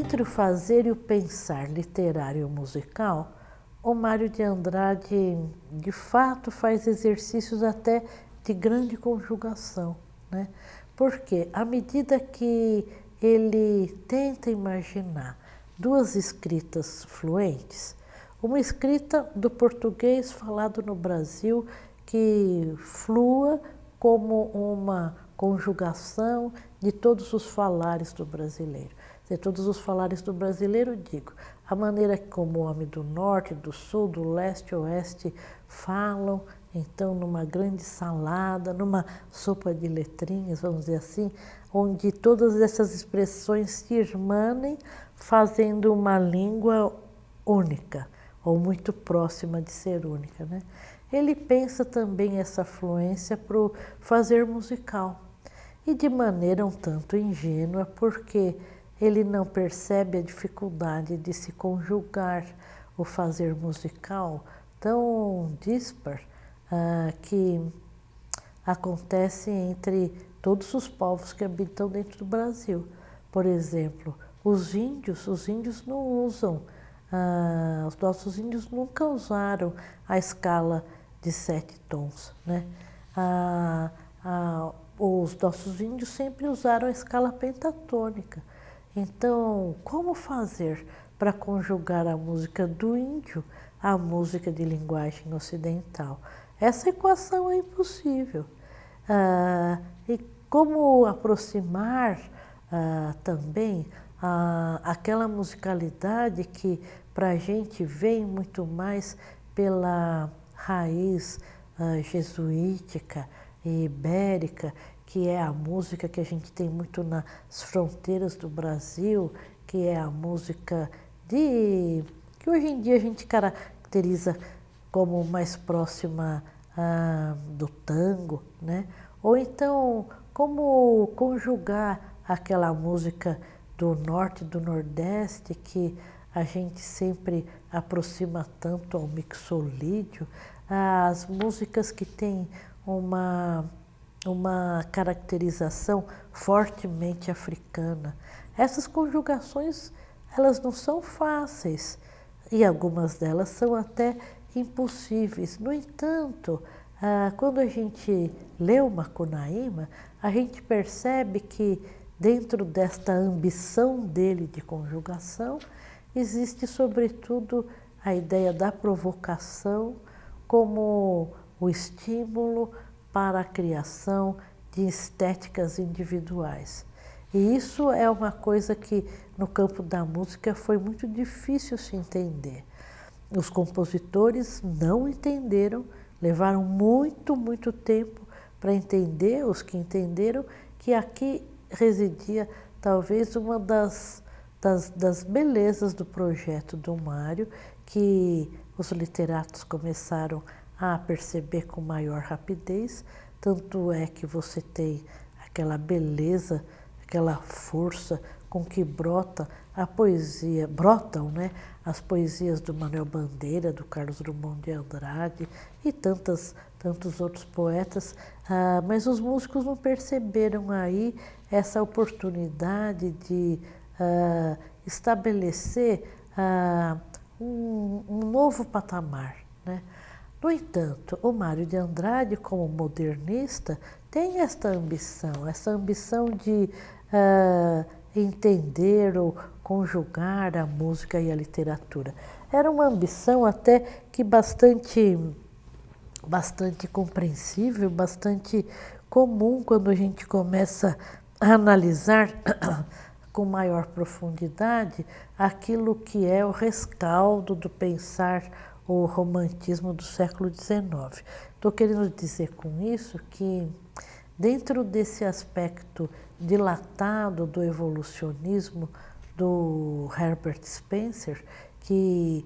Entre o fazer e o pensar literário e musical, o Mário de Andrade, de fato, faz exercícios até de grande conjugação, né? Porque à medida que ele tenta imaginar duas escritas fluentes, uma escrita do português falado no Brasil que flua como uma conjugação de todos os falares do brasileiro. De todos os falares do brasileiro, digo, a maneira como o homem do norte, do sul, do leste, oeste falam, então numa grande salada, numa sopa de letrinhas, vamos dizer assim, onde todas essas expressões se irmanem, fazendo uma língua única, ou muito próxima de ser única, né? Ele pensa também essa fluência para o fazer musical, e de maneira um tanto ingênua, porque ele não percebe a dificuldade de se conjugar o fazer musical tão dispar que acontece entre todos os povos que habitam dentro do Brasil. Por exemplo, os índios não usam, os nossos índios nunca usaram a escala de 7 tons, né? Os nossos índios sempre usaram a escala pentatônica. Então, como fazer para conjugar a música do índio à música de linguagem ocidental? Essa equação é impossível. E como aproximar também aquela musicalidade que para a gente vem muito mais pela raiz jesuítica e ibérica, que é a música que a gente tem muito nas fronteiras do Brasil, que é a música que hoje em dia a gente caracteriza como mais próxima do tango, né? Ou então, como conjugar aquela música do norte e do nordeste que a gente sempre aproxima tanto ao mixolídio, as músicas que têm uma caracterização fortemente africana. Essas conjugações, elas não são fáceis e algumas delas são até impossíveis. No entanto, quando a gente lê o Macunaíma, a gente percebe que dentro desta ambição dele de conjugação, existe sobretudo a ideia da provocação como o estímulo para a criação de estéticas individuais. E isso é uma coisa que no campo da música foi muito difícil se entender. Os compositores não entenderam, levaram muito tempo para entender, os que entenderam, que aqui residia talvez uma das belezas do projeto do Mário, que os literatos começaram a perceber com maior rapidez, tanto é que você tem aquela beleza, aquela força com que brota a poesia, brotam, né, as poesias do Manuel Bandeira, do Carlos Drummond de Andrade e tantos outros poetas, mas os músicos não perceberam aí essa oportunidade de estabelecer um novo patamar, né? No entanto, o Mário de Andrade, como modernista, tem essa ambição de entender ou conjugar a música e a literatura. Era uma ambição até que bastante compreensível, bastante comum quando a gente começa a analisar com maior profundidade aquilo que é o rescaldo do pensar o romantismo do século XIX. Estou querendo dizer com isso que dentro desse aspecto dilatado do evolucionismo do Herbert Spencer, que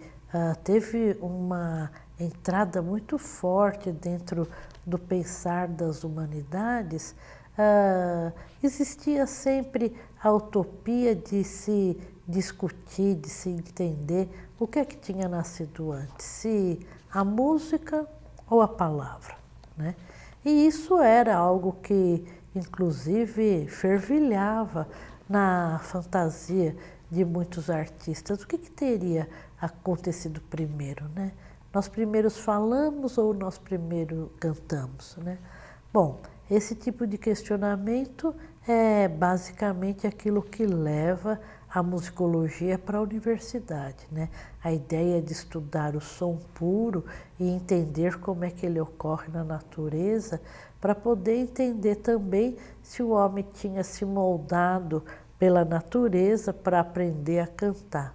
teve uma entrada muito forte dentro do pensar das humanidades, existia sempre a utopia de se discutir, de se entender o que é que tinha nascido antes, se a música ou a palavra, né? E isso era algo que, inclusive, fervilhava na fantasia de muitos artistas, o que teria acontecido primeiro, né? Nós primeiros falamos ou nós primeiro cantamos, né? Bom, esse tipo de questionamento é basicamente aquilo que leva a musicologia para a universidade, né? A ideia de estudar o som puro e entender como é que ele ocorre na natureza, para poder entender também se o homem tinha se moldado pela natureza para aprender a cantar.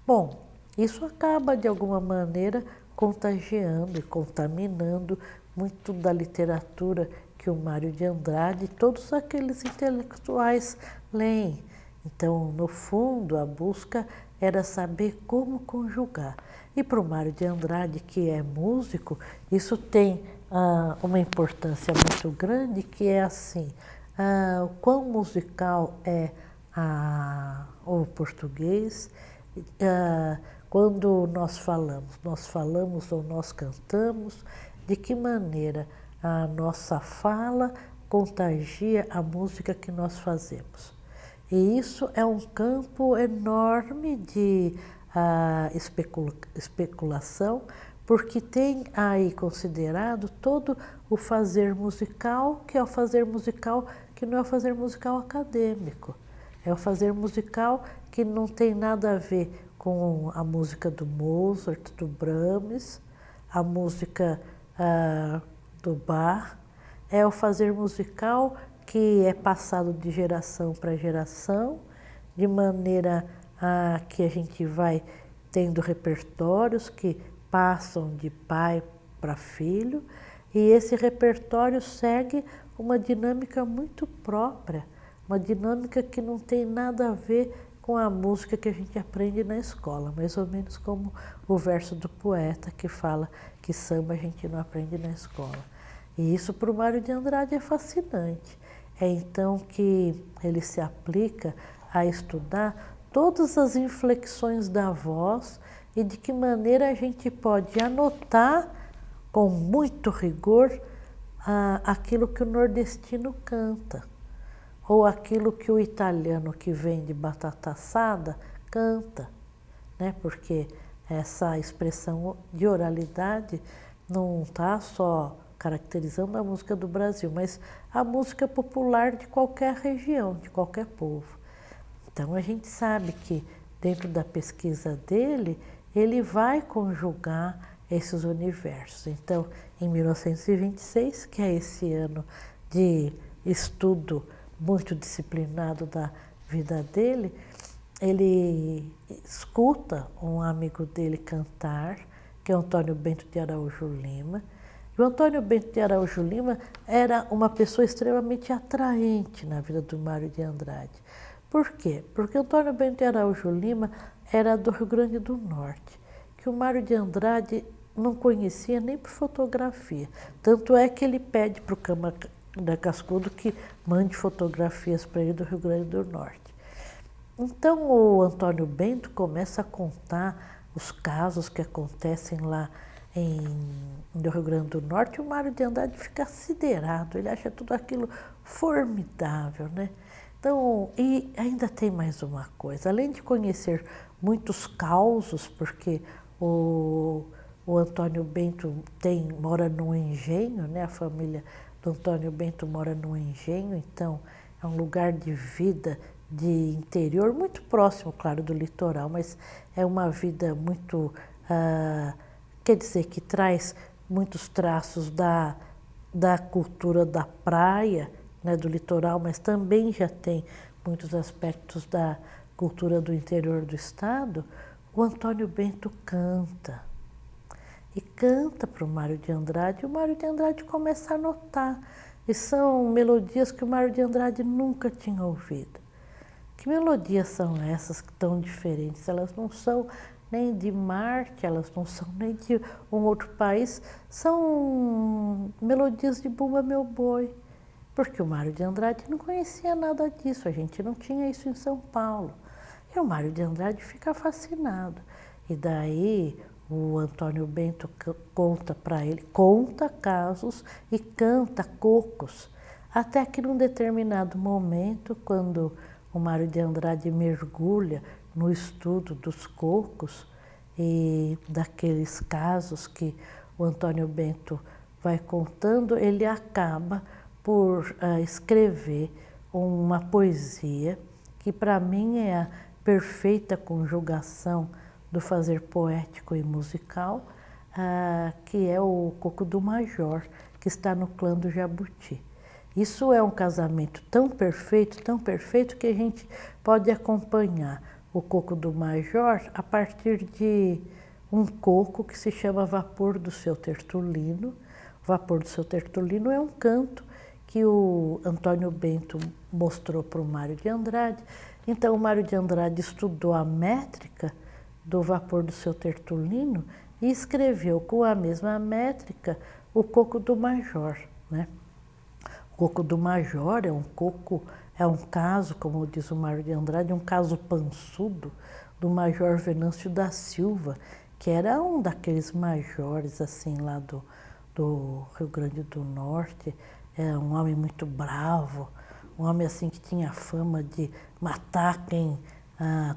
Bom, isso acaba de alguma maneira contagiando e contaminando muito da literatura que o Mário de Andrade e todos aqueles intelectuais leem. Então, no fundo, a busca era saber como conjugar. E para o Mário de Andrade, que é músico, isso tem uma importância muito grande, que é assim, o quão musical é o português. Quando nós falamos ou nós cantamos, de que maneira a nossa fala contagia a música que nós fazemos. E isso é um campo enorme de especulação, porque tem aí considerado todo o fazer musical, que é o fazer musical que não é o fazer musical acadêmico. É o fazer musical que não tem nada a ver com a música do Mozart, do Brahms, a música do Bach. É o fazer musical que é passado de geração para geração, de maneira que a gente vai tendo repertórios que passam de pai para filho, e esse repertório segue uma dinâmica muito própria, uma dinâmica que não tem nada a ver com a música que a gente aprende na escola, mais ou menos como o verso do poeta que fala que samba a gente não aprende na escola. E isso para o Mário de Andrade é fascinante. É então que ele se aplica a estudar todas as inflexões da voz e de que maneira a gente pode anotar com muito rigor aquilo que o nordestino canta, ou aquilo que o italiano que vende batata assada canta, né? Porque essa expressão de oralidade não está só caracterizando a música do Brasil, mas a música popular de qualquer região, de qualquer povo. Então a gente sabe que dentro da pesquisa dele, ele vai conjugar esses universos. Então, em 1926, que é esse ano de estudo muito disciplinado da vida dele, ele escuta um amigo dele cantar, que é Antônio Bento de Araújo Lima. E o Antônio Bento de Araújo Lima era uma pessoa extremamente atraente na vida do Mário de Andrade. Por quê? Porque Antônio Bento de Araújo Lima era do Rio Grande do Norte, que o Mário de Andrade não conhecia nem por fotografia. Tanto é que ele pede para o Câmara Cascudo que mande fotografias para ele do Rio Grande do Norte. Então o Antônio Bento começa a contar os casos que acontecem lá no Rio Grande do Norte, e o Mário de Andrade fica siderado, ele acha tudo aquilo formidável, né? Então, e ainda tem mais uma coisa, além de conhecer muitos causos, porque o Antônio Bento mora num engenho, né? A família do Antônio Bento mora num engenho, então é um lugar de vida de interior, muito próximo, claro, do litoral, mas é uma vida muito, quer dizer, que traz muitos traços da cultura da praia, né, do litoral, mas também já tem muitos aspectos da cultura do interior do estado. O Antônio Bento canta. E canta para o Mário de Andrade, e o Mário de Andrade começa a notar. E são melodias que o Mário de Andrade nunca tinha ouvido. Que melodias são essas que tão diferentes? Elas não são nem de Marte, elas não são nem de um outro país, são melodias de Bumba Meu Boi. Porque o Mário de Andrade não conhecia nada disso, a gente não tinha isso em São Paulo. E o Mário de Andrade fica fascinado. E daí o Antônio Bento conta para ele, conta casos e canta cocos. Até que num determinado momento, quando o Mário de Andrade mergulha no estudo dos cocos e daqueles casos que o Antônio Bento vai contando, ele acaba por escrever uma poesia que para mim é a perfeita conjugação do fazer poético e musical, que é o Coco do Major, que está no Clã do Jabuti. Isso é um casamento tão perfeito que a gente pode acompanhar o Coco do Major a partir de um coco que se chama Vapor do Seu Tertulino. O Vapor do Seu Tertulino é um canto que o Antônio Bento mostrou para o Mário de Andrade. Então o Mário de Andrade estudou a métrica do Vapor do Seu Tertulino e escreveu com a mesma métrica o Coco do Major, né? O Coco do Major é um caso, como diz o Mário de Andrade, um caso pançudo do Major Venâncio da Silva, que era um daqueles majores assim lá do Rio Grande do Norte, era um homem muito bravo, um homem assim que tinha fama de matar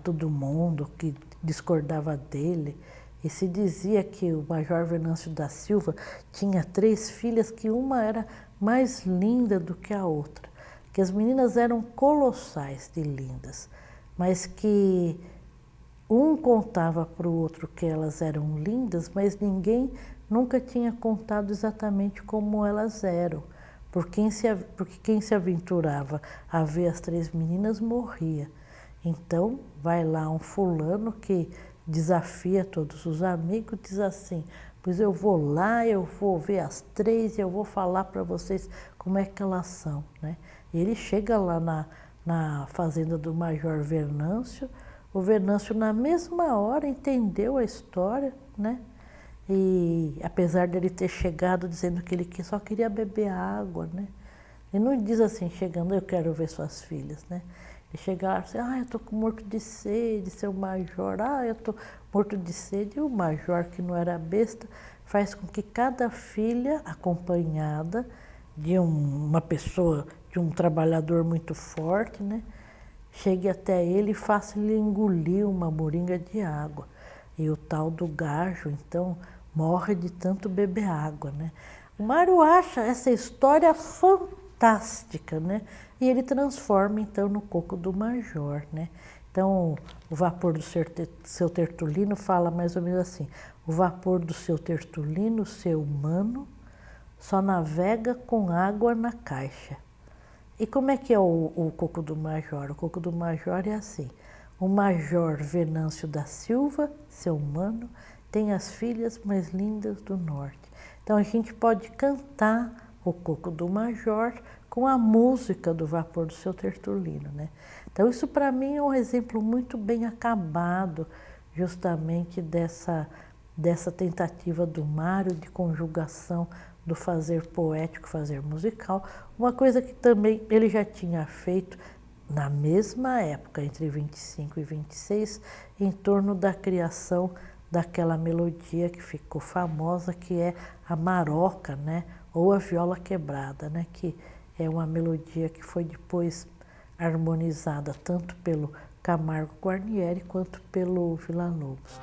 todo mundo que discordava dele. E se dizia que o Major Venâncio da Silva tinha 3 filhas, que uma era mais linda do que a outra, que as meninas eram colossais de lindas, mas que um contava para o outro que elas eram lindas, mas ninguém nunca tinha contado exatamente como elas eram, porque quem se aventurava a ver as 3 meninas morria. Então vai lá um fulano que desafia todos os amigos, diz assim: pois eu vou lá, eu vou ver as 3 e eu vou falar para vocês como é que elas são, né? E ele chega lá na fazenda do Major Venâncio. O Venâncio na mesma hora entendeu a história, né? E apesar dele ter chegado dizendo que ele só queria beber água, né? Ele não diz assim, chegando: eu quero ver suas filhas, né? Ele chega lá e diz: eu estou morto de sede, seu major, eu estou morto de sede. E o major, que não era besta, faz com que cada filha, acompanhada de uma pessoa, de um trabalhador muito forte, né, chegue até ele e faça-lhe engolir uma moringa de água. E o tal do gajo, então, morre de tanto beber água, né? O Mário acha essa história fantástica, né? E ele transforma, então, no Coco do Major, né? Então, o Vapor do Seu Tertulino fala mais ou menos assim: o vapor do seu Tertulino, seu humano, só navega com água na caixa. E como é que é o Coco do Major? O Coco do Major é assim: o Major Venâncio da Silva, seu humano, tem as filhas mais lindas do norte. Então a gente pode cantar o Coco do Major com a música do Vapor do Seu Tertulino, né? Então isso para mim é um exemplo muito bem acabado, justamente dessa tentativa do Mário de conjugação do fazer poético, fazer musical, uma coisa que também ele já tinha feito na mesma época, entre 25 e 26, em torno da criação daquela melodia que ficou famosa, que é a maroca, né? Ou a viola quebrada, né? Que é uma melodia que foi depois harmonizada tanto pelo Camargo Guarnieri quanto pelo Villa-Lobos.